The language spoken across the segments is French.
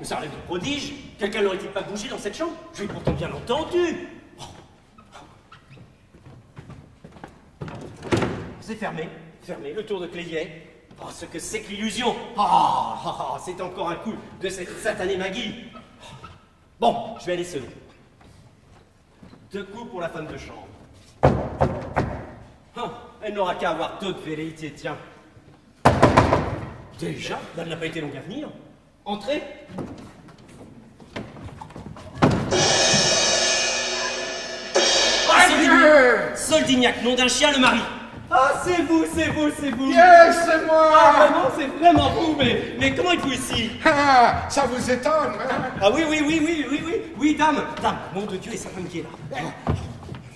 Ça arrive de prodige. Quelqu'un n'aurait-il pas bougé dans cette chambre? Je l'ai pourtant bien entendu. C'est fermé. Fermé, le tour de clé y est. Oh, ce que c'est que l'illusion. C'est encore un coup de cette satanée Maggie. Bon, je vais aller sonner. 2 coups pour la femme de chambre. Elle n'aura qu'à avoir d'autres velléités, tiens. Déjà, elle n'a pas été longue à venir. Entrez. Soldignac, nom d'un chien, le mari. Ah, c'est vous, c'est vous, c'est vous. Yes, c'est moi. Ah, vraiment, c'est vraiment vous, mais comment êtes-vous ici? Ah, ça vous étonne, hein? Ah oui, dame, nom de Dieu, et sa femme qui est là.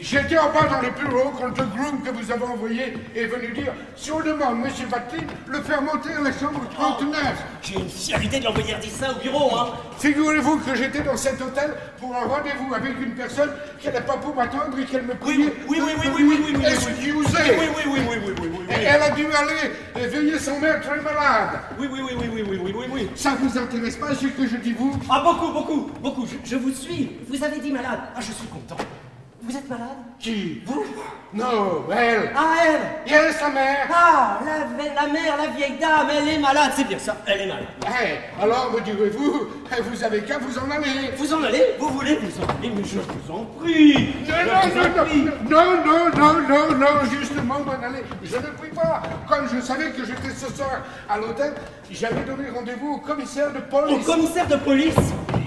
J'étais en bas dans le bureau quand le groom que vous avez envoyé est venu dire si on demande M. Batley, le faire monter à la chambre 39. J'ai une fière idée de l'envoyer dire ça au bureau, hein. Figurez-vous que j'étais dans cet hôtel pour un rendez-vous avec une personne qui n'allait pas pour m'attendre et qu'elle me priait. Oui. Excusez. Oui. Elle a dû aller veiller son mère très malade. Oui. Ça vous intéresse pas ce que je dis vous? Ah, beaucoup. Je vous suis. Vous avez dit malade. Ah, je suis content. Vous êtes malade? Qui? Vous? Non, elle. Ah, elle? Yes, sa mère. Ah, la mère, la vieille dame, elle est malade, c'est bien ça, elle est malade. Alors, me direz-vous, vous avez qu'à vous en aller. Vous en allez? Vous voulez vous en aller? Mais je vous en prie. Non, justement, m'en aller. Je ne puis pas. Comme je savais que j'étais ce soir à l'hôtel, j'avais donné rendez-vous au commissaire de police. Au commissaire de police?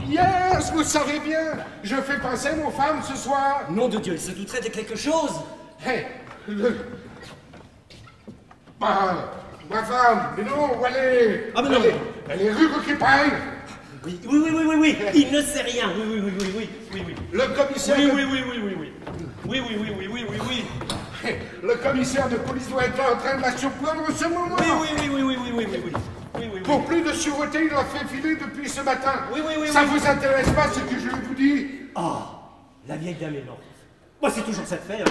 Yes, vous savez bien, je fais passer mon femme ce soir. Nom de Dieu, il se douterait de quelque chose. Ma femme, mais non, où elle est? Ah, mais non. Elle est rue Roquepaille. Oui, il ne sait rien. Oui. Le commissaire. Oui. Le commissaire de police doit être en train de la surprendre en ce moment. Oui. Pour plus de sûreté, il l'a fait filer depuis ce matin. Oui. Ça vous intéresse pas ce que je vous dis? La vieille dame est morte. Moi, c'est toujours cette fête.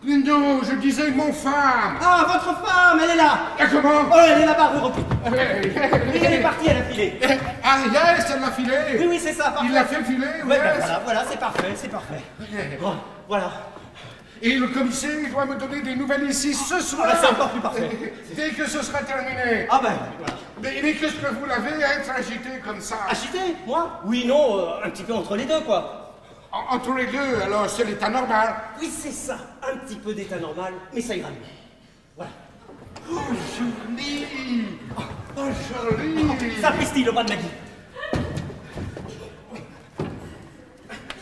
Non, je disais mon femme. Ah, votre femme, elle est là. Comment? Oh, elle est là-bas, vous repris. Elle est partie, elle a filé. Ah, yes, elle l'a filé. Oui, c'est ça, parfait. Il l'a fait filer, oui. Voilà, c'est parfait. Voilà. Et le commissaire, il doit me donner des nouvelles ici ce soir. C'est encore plus parfait. Dès que ce sera terminé. Voilà. Mais qu'est-ce que vous l'avez à être agité comme ça? Agité? Moi? Oui, non, un petit peu entre les deux, quoi. Entre les deux, alors c'est l'état normal. Oui, c'est ça. Un petit peu d'état normal, mais ça ira mieux. Voilà. Oh, joli. Ça pistille le bras de Maggie.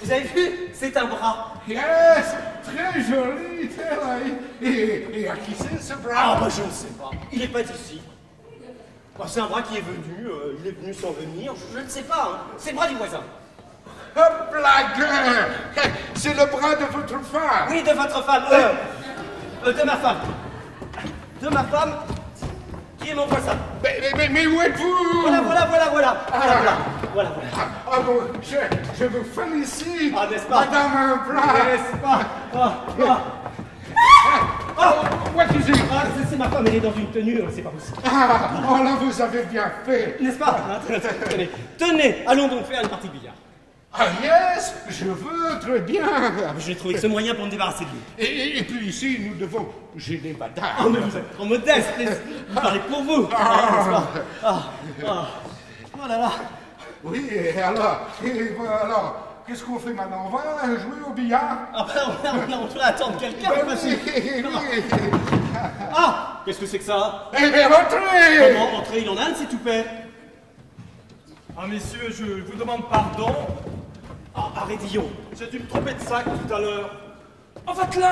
Vous avez vu? C'est un bras. Yes, très joli. Et à qui c'est ce bras? Je ne sais pas. Il n'est pas ici. C'est un bras qui est venu. Il est venu sans venir. Je ne sais pas. C'est le bras du voisin. Blagueur! C'est le bras de votre femme! Oui, de votre femme. De ma femme. De ma femme, qui est mon voisin. Mais où êtes-vous? Voilà. Ah bon, je vous félicite! Ah, n'est-ce pas? Madame Bras! N'est-ce pas? What is it? C'est ma femme, elle est dans une tenue, c'est pas possible. Là vous avez bien fait! N'est-ce pas? Tenez, allons donc faire une partie de billard. Ah yes, je veux très bien. J'ai trouvé ce moyen pour me débarrasser de lui. Et puis ici, nous devons gêner madame. Ah, mais vous êtes trop modeste. Vous parlez pour vous. N'est-ce pas? Oh là là. Oui, et alors, qu'est-ce qu'on fait maintenant? On va jouer au billard? On doit attendre quelqu'un. Qu'est-ce que c'est que ça? Eh bien, entrez! Comment entrer? Il en a un, c'est tout fait. Messieurs, je vous demande pardon. Arrêtillon. J'ai dû me tromper de sac tout à l'heure. Vatelin!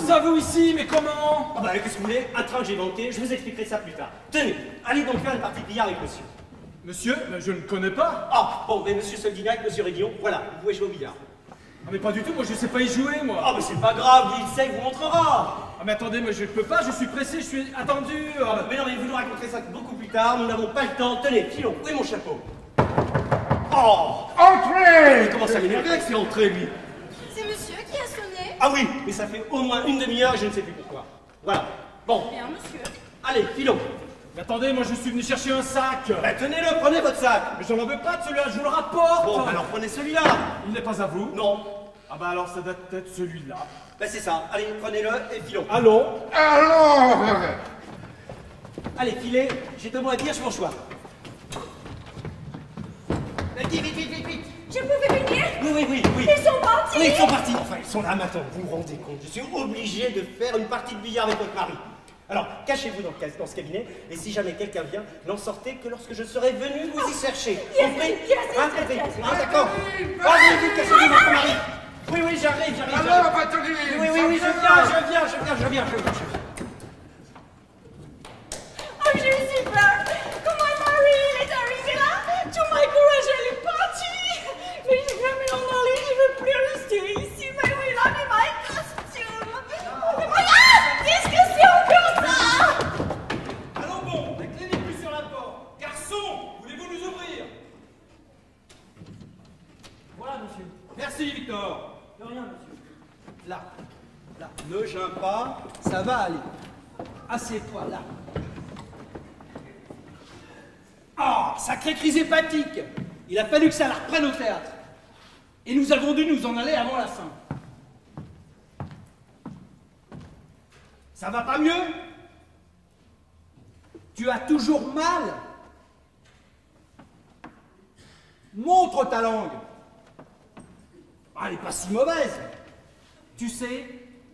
Ça vous ici, mais comment? Qu'est-ce que vous voulez? Un train que j'ai manqué, je vous expliquerai ça plus tard. Tenez, allez donc faire une partie de billard avec monsieur. Monsieur, mais je ne connais pas. Mais monsieur Soldignac, monsieur Réguillon, voilà, vous pouvez jouer au billard. Mais pas du tout, moi je sais pas y jouer, moi. Mais c'est pas grave, il sait, il vous montrera. Mais attendez, mais je ne peux pas, je suis pressé, je suis attendu. Mais non, mais vous nous raconterez ça beaucoup plus tard, nous n'avons pas le temps. Tenez, filons, où est mon chapeau? Entrez! Il commence à m'énerver avec ses entrées, lui. C'est monsieur qui a sonné? Oui, mais ça fait au moins une demi-heure et je ne sais plus pourquoi. Voilà. Bon. Bien, monsieur. Allez, filons. Mais attendez, moi je suis venu chercher un sac. Bah, tenez-le, prenez votre sac. Mais j'en veux pas de celui-là, je vous le rapporte. Bon, alors prenez celui-là. Il n'est pas à vous? Non. Ah bah alors ça doit être celui-là. Bah, c'est ça. Allez, prenez-le et filons. Allons. Alors Allez, filez. J'ai 2 mots à dire, je m'en choix. Vite, vite, vite, vite, vite. Je pouvais venir? Oui. Ils sont partis? Oui, ils sont partis. Enfin, ils sont là maintenant. Vous vous rendez compte? Je suis obligé de faire une partie de billard avec votre mari. Alors, cachez-vous dans ce cabinet, et si jamais quelqu'un vient, n'en sortez que lorsque je serai venu vous y chercher. Compris? Ah, d'accord. Allez, vite, cachez-vous votre mari. Oui, j'arrive. Alors, attendez. Oui, je viens. Oh, j'ai eu si peur! Comment Marie, il est arrivé là? Tout my courage, elle est partie! Mais je veux me en aller, je veux plus rester ici. Mais oui, là, mais my costume! Ah! Qu'est-ce que c'est encore ça? Allons bon, la clé n'est plus sur la porte. Garçon, voulez-vous nous ouvrir? Voilà, monsieur. Merci, Victor. De rien, monsieur. Là. Ne gêne pas, ça va aller. Assieds-toi, là. Ah, sacrée crise hépatique! Il a fallu que ça la reprenne au théâtre. Et nous avons dû nous en aller avant la fin. Ça va pas mieux? Tu as toujours mal? Montre ta langue. Ah, elle n'est pas si mauvaise. Tu sais,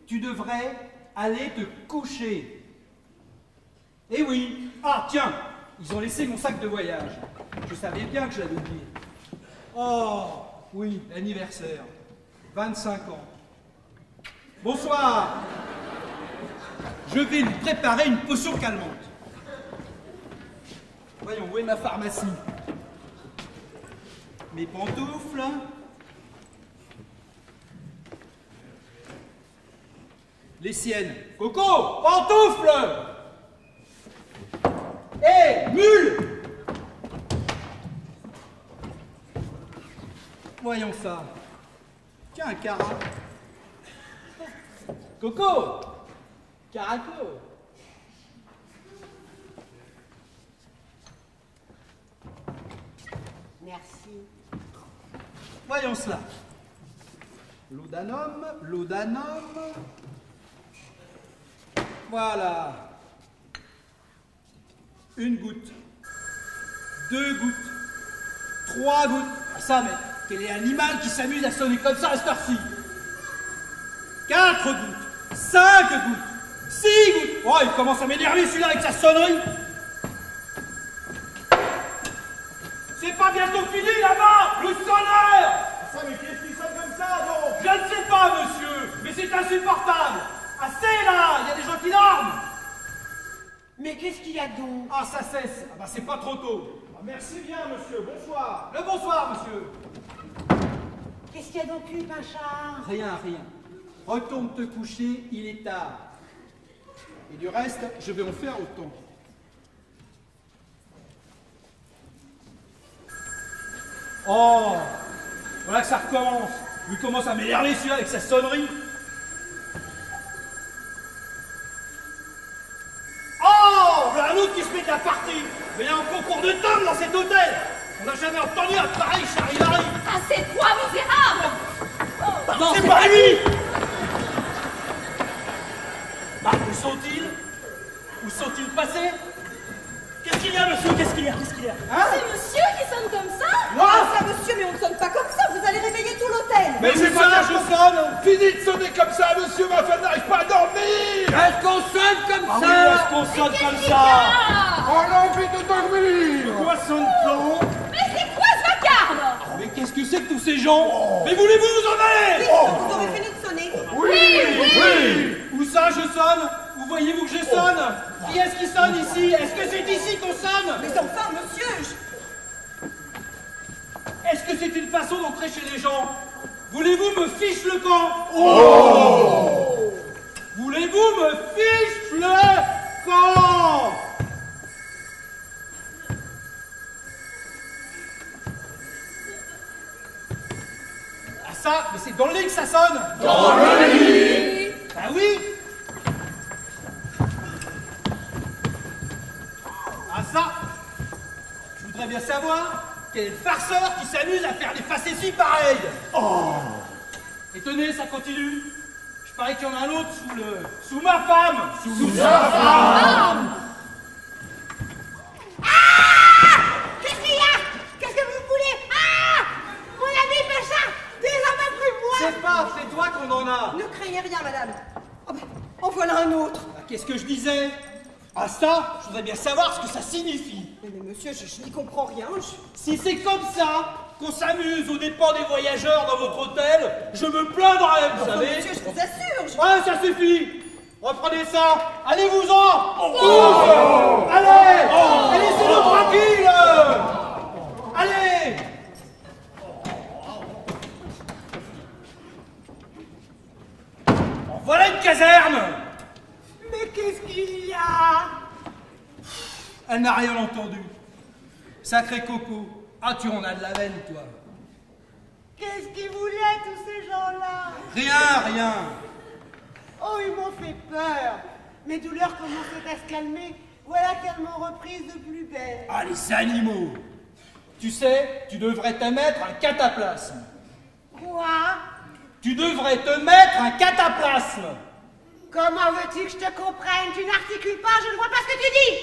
tu devrais aller te coucher. Eh oui. Ah, tiens, ils ont laissé mon sac de voyage. Je savais bien que je l'avais oublié. Oh, oui, l'anniversaire. 25 ans. Bonsoir. Je vais lui préparer une potion calmante. Voyons, où est ma pharmacie? Mes pantoufles. Les siennes. Coco, pantoufles! Hé, mule! Voyons ça. Tiens, un cara. Coco! Caraco! Merci. Voyons cela. Laudanum. Voilà. 1 goutte. 2 gouttes. 3 gouttes. Ah, ça, mais quel est l'animal qui s'amuse à sonner comme ça à cette heure-ci? 4 gouttes. 5 gouttes. 6 gouttes. Oh, il commence à m'énerver celui-là avec sa sonnerie. C'est pas bientôt fini là-bas, le sonneur! Ça, mais qu'est-ce qui sonne comme ça, donc? Je ne sais pas, monsieur, mais c'est insupportable. Assez là, il y a des gens qui dorment. Mais qu'est-ce qu'il y a donc? Ah, ça cesse. Ah bah c'est pas trop tôt. Ah, merci bien, monsieur. Bonsoir. Le bonsoir, monsieur. Qu'est-ce qu'il y a donc eu, Pinchard? Rien. Retourne te coucher, il est tard. Et du reste, je vais en faire autant. Oh, voilà que ça recommence. Il commence à m'énerver celui-là avec sa sonnerie. Oh, voilà un autre qui se met de la partie. Mais il y a un concours de dames dans cet hôtel. On n'a jamais entendu un pareil charivari. Ah, c'est toi, misérable! Non, c'est pas lui. Bah, où sont-ils? Où sont-ils passés? Qu'est-ce qu'il y a, monsieur? Qu'est-ce qu'il y a? Hein? C'est monsieur qui sonne comme ça? Moi? Ça, monsieur, mais on ne sonne pas comme ça, vous allez réveiller tout l'hôtel. Mais c'est ça, je sonne. Fini de sonner comme ça, monsieur, ma femme n'arrive pas à dormir. Est-ce qu'on sonne comme Ah ça? oui, est-ce qu'on sonne comme ça? On a envie de dormir. Quoi sonne-t-on? Mais c'est quoi ce vacarme? Mais qu'est-ce que c'est que tous ces gens? Mais voulez-vous vous en aller? Vous aurez fini de sonner. Oui. Où ça je sonne? Où voyez-vous que je sonne? Qui est-ce qui sonne ici? Est-ce que c'est ici qu'on sonne? Mais enfin, monsieur, Est-ce que c'est une façon d'entrer chez les gens? Voulez-vous me fiche le camp? Voulez-vous me fiche le camp? Ah ça, mais c'est dans le lit que ça sonne. Dans le lit? Bah oui. savoir quel farceur qui s'amuse à faire des facéties pareilles. Oh! Et tenez, ça continue. Je parie qu'il y en a un autre sous ma femme. Sous sa femme! Qu'est-ce qu'il y a? Qu'est-ce que vous voulez? Ah! Mon ami Pacha! Désormais plus moi! C'est pas, c'est toi qu'on en a. Ne craignez rien, madame. Oh, ben, en voilà un autre. Ah, qu'est-ce que je disais? Ah ça, je voudrais bien savoir ce que ça signifie. Mais monsieur, je n'y comprends rien. Si c'est comme ça qu'on s'amuse aux dépens des voyageurs dans votre hôtel, je me plaindrai, vous savez. Monsieur, je vous assure. Ouais, ça suffit. Reprenez ça. Allez-vous-en. Allez. Et laissez-nous tranquille. Allez. En voilà une caserne. Mais qu'est-ce qu'il y a? Elle n'a rien entendu. Sacré Coco. Ah, tu en as de la veine, toi. Qu'est-ce qu'ils voulaient tous ces gens-là? Rien. Oh, ils m'ont fait peur. Mes douleurs commençaient à se calmer. Voilà qu'elles m'ont reprise de plus belle. Ah, les animaux. Tu sais, tu devrais te mettre un cataplasme. Quoi? Tu devrais te mettre un cataplasme. Comment veux-tu que je te comprenne? Tu n'articules pas, je ne vois pas ce que tu dis.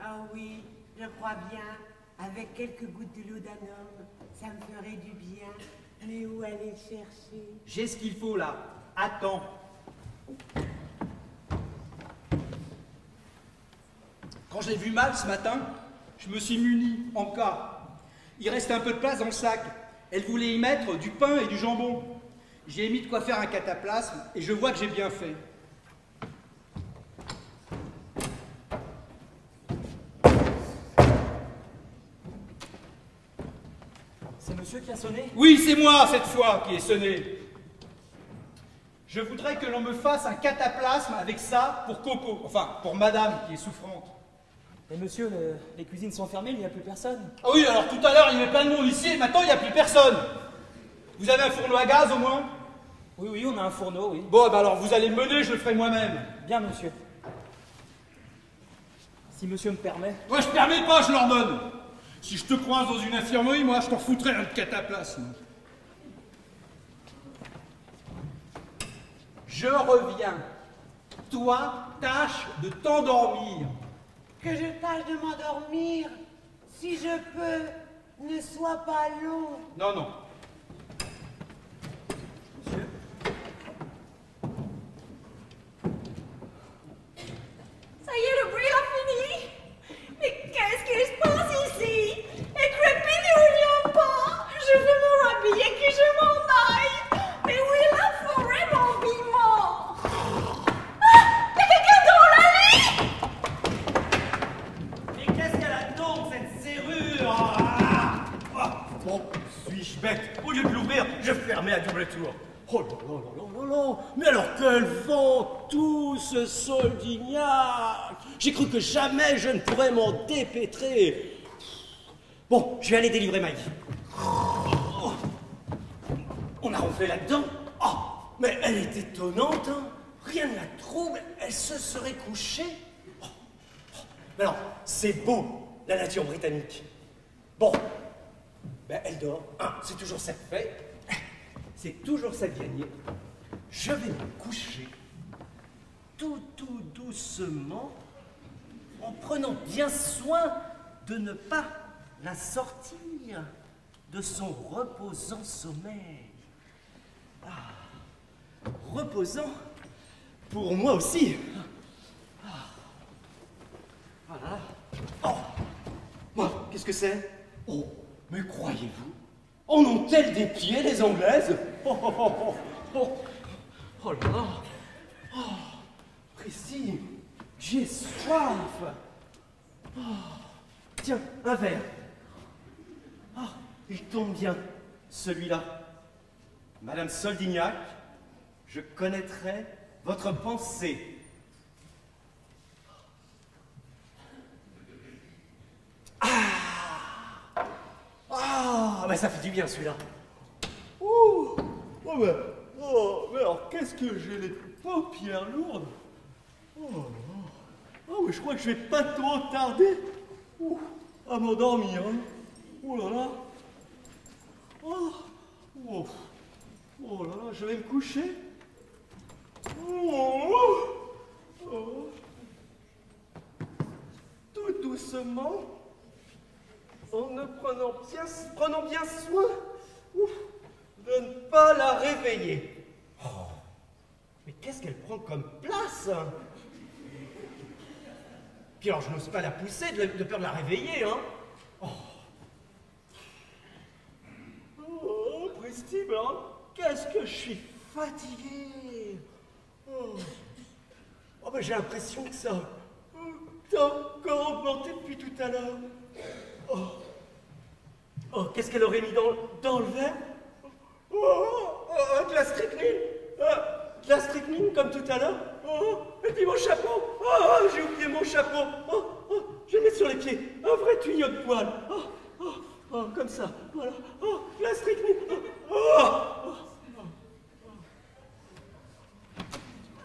Ah oui, je crois bien. Avec quelques gouttes de laudanum, ça me ferait du bien. Mais où aller chercher? J'ai ce qu'il faut là. Attends. Quand j'ai vu mal ce matin, je me suis muni en cas. Il restait un peu de place dans le sac. Elle voulait y mettre du pain et du jambon. J'ai mis de quoi faire un cataplasme et je vois que j'ai bien fait. C'est monsieur qui a sonné? Oui, c'est moi cette fois qui ai sonné. Je voudrais que l'on me fasse un cataplasme avec ça pour Coco, enfin pour madame qui est souffrante. Mais monsieur, les cuisines sont fermées, il n'y a plus personne. Ah oui, alors tout à l'heure il y avait plein de monde ici et maintenant il n'y a plus personne. Vous avez un fourneau à gaz au moins? Oui, on a un fourneau, oui. Bon, alors vous allez me mener, je le ferai moi-même. Bien, monsieur. Si monsieur me permet. Moi je permets pas, je l'ordonne. Si je te croise dans une infirmerie, moi je t'en foutrais un cataplasme. Je reviens. Toi, tâche de t'endormir. Que je tâche de m'endormir. Si je peux, ne sois pas long. Non. Ça y est, le bruit a fini. Mais qu'est-ce qui se passe ici? Et Crépy ne revient pas. Je veux me rhabiller, que je m'en aille. Mais où est la forêt, mon vivant? Ah! Y a quelqu'un dans la lit? Mais qu'est-ce qu'elle a donc, cette serrure? Bon, suis-je bête? Au lieu de l'ouvrir, je fermais à double tour. Oh là là là là là là! Mais alors quel vent, tout ce Soldignac! J'ai cru que jamais je ne pourrais m'en dépêtrer. Bon, je vais aller délivrer Maggie. Oh. On a ronflé là-dedans. Oh, mais elle est étonnante, hein. Rien ne la trouble, elle se serait couchée. Oh. Mais alors, c'est beau, la nature britannique. Bon, ben elle dort. Hein, c'est toujours ça de fait. C'est toujours ça de gagné. Je vais me coucher tout doucement en prenant bien soin de ne pas la sortir de son reposant sommeil. Ah, reposant pour moi aussi. Voilà. Oh, moi, qu'est-ce que c'est? Oh, mais croyez-vous? En ont-elles des pieds, les Anglaises? Oh là là! Oh, Précis, j'ai soif! Oh, tiens, un verre. Ah, il tombe bien, celui-là. Madame Soldignac, je connaîtrai votre pensée. Ah, bah ça fait du bien celui-là. Ouh, oh, bah, oh, mais alors qu'est-ce que j'ai les paupières lourdes. Mais je crois que je vais pas trop tarder à m'endormir. Hein. Oh là là. Oh là là, je vais me coucher. Tout doucement, en ne prenant bien soin de ne pas la réveiller. Mais qu'est-ce qu'elle prend comme place? Puis alors, je n'ose pas la pousser de peur de la réveiller, hein. Christy, mais alors, qu'est-ce que je suis fatigué. Ben, j'ai l'impression que ça a encore augmenté depuis tout à l'heure. Qu'est-ce qu'elle aurait mis dans le verre? De la strychnine. De la strychnine, comme tout à l'heure. Et puis mon chapeau. J'ai oublié mon chapeau. Je vais le mettre sur les pieds. Un vrai tuyau de poil. Comme ça. Voilà. De la strychnine.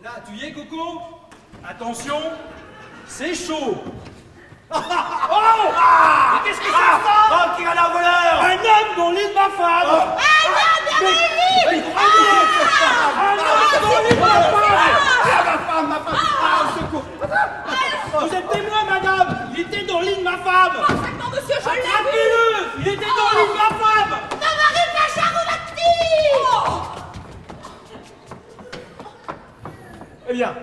Là, tu y es, Coco? Attention, c'est chaud. Mais qu'est-ce que c'est ça? Qui a un voleur? Un homme dans le lit de ma femme. Un homme dans le lit de ma femme. Ma femme, secours. Vous êtes témoin, madame. Il était dans le lit de ma femme. Parfaitement, monsieur, je l'ai vu. Attrapez-le. Il était dans le lit de ma femme. Ne m'arrive pas, Charouvati. Eh bien,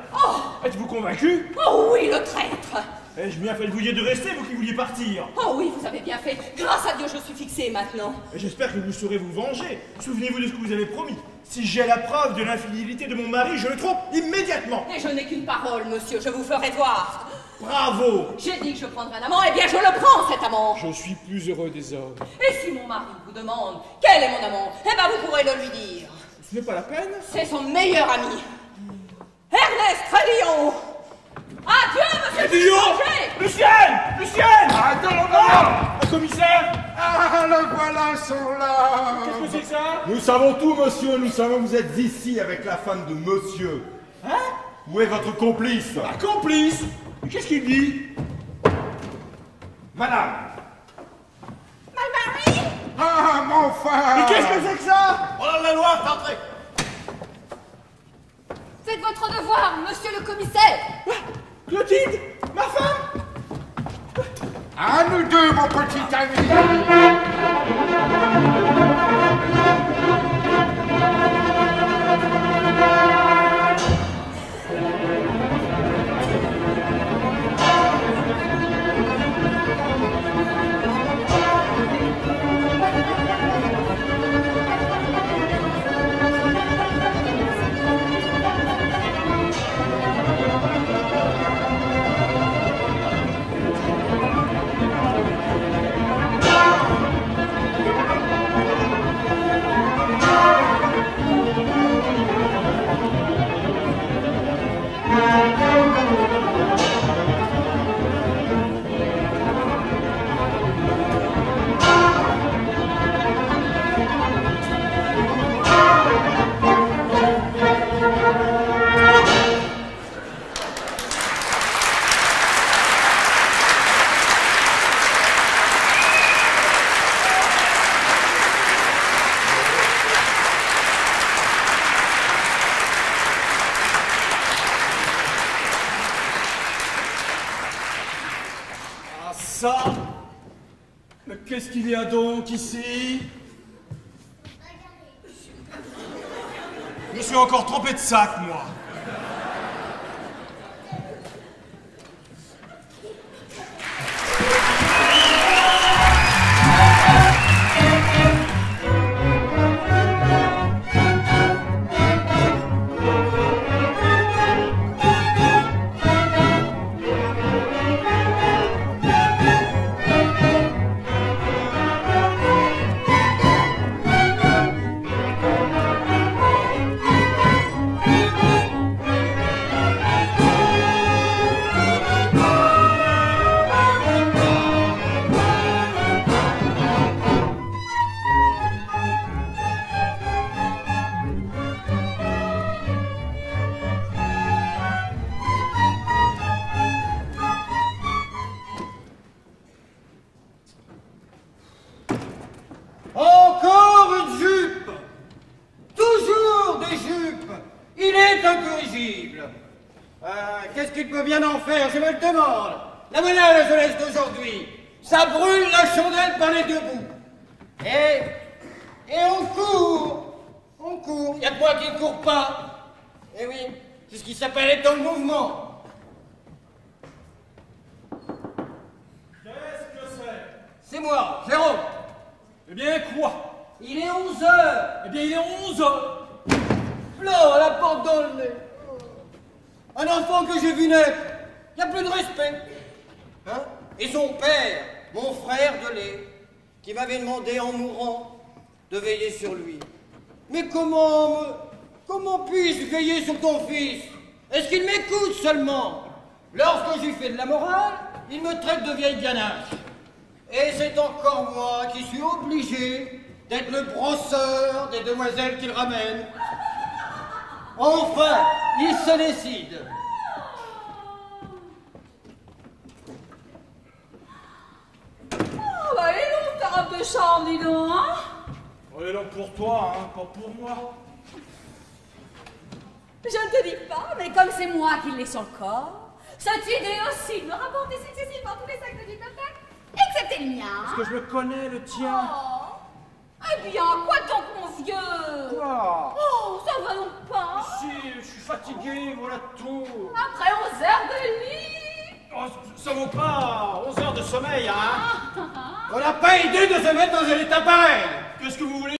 êtes-vous convaincu? Oh oui, le traître. Ai-je bien fait de vous dire de rester, vous qui vouliez partir? Oh oui, vous avez bien fait. Grâce à Dieu, je suis fixée maintenant. Et j'espère que vous saurez vous venger. Souvenez-vous de ce que vous avez promis. Si j'ai la preuve de l'infidélité de mon mari, je le trompe immédiatement. Et je n'ai qu'une parole, monsieur, je vous ferai voir. Bravo. J'ai dit que je prendrais un amant, eh bien je le prends, cet amant. Je suis plus heureux des hommes. Et si mon mari vous demande quel est mon amant, eh bien vous pourrez le lui dire. Ce n'est pas la peine. C'est son meilleur ami. Ernest Trédillon. Adieu, monsieur le Lucienne! Attends, Le commissaire! le voilà, sont là. Qu'est-ce que c'est que ça? Nous savons tout, monsieur. Nous savons que vous êtes ici avec la femme de monsieur. Hein? Où est votre complice? Un complice? Mais qu'est-ce qu'il dit? Madame! Ma mari. Mon frère. Mais qu'est-ce que c'est que ça? Oh la loi, d'entrée. Faites votre devoir, monsieur le commissaire. Clotilde? Ma femme? À nous deux, mon petit ami. Ça? Mais qu'est-ce qu'il y a donc ici? Je me suis encore trompé de sac, moi. incorrigible. Qu'est-ce qu'il peut bien en faire, je me le demande. La voilà la jeunesse d'aujourd'hui. Ça brûle la chandelle par les deux bouts. Et on court, il y a de moi qui ne court pas. Eh oui, c'est ce qui s'appelle être dans le mouvement. Qu'est-ce que c'est? C'est moi, Jérôme. Eh bien, quoi? Il est 11 heures. Eh bien, il est 11 heures. Là, à la porte dans le nez. Un enfant que j'ai vu naître. Il n'y a plus de respect. Hein? Et son père, mon frère de lait, qui m'avait demandé en mourant de veiller sur lui. Mais comment puis-je veiller sur ton fils? Est-ce qu'il m'écoute seulement? Lorsque je lui fais de la morale, il me traite de vieille ganache. Et c'est encore moi qui suis obligé d'être le brosseur des demoiselles qu'il ramène. Enfin, il se décide. Oh, bah, elle est longue ta robe de chambre, dis donc, hein? Elle est là pour toi, hein, pas pour moi. Je ne te dis pas, mais comme c'est moi qui l'ai sur le corps, cette idée aussi me rapporter successivement tous les sacs de bibliothèque, excepté le mien. Parce que je le connais, le tien. Oh. Eh bien, quoi donc, mon vieux? Quoi? Oh, ça va donc pas? Si, je suis fatigué, voilà tout. Après 11 heures de lit. Oh, ça vaut pas 11 heures de sommeil, hein? On n'a pas idée de se mettre dans un état pareil. Qu'est-ce que vous voulez?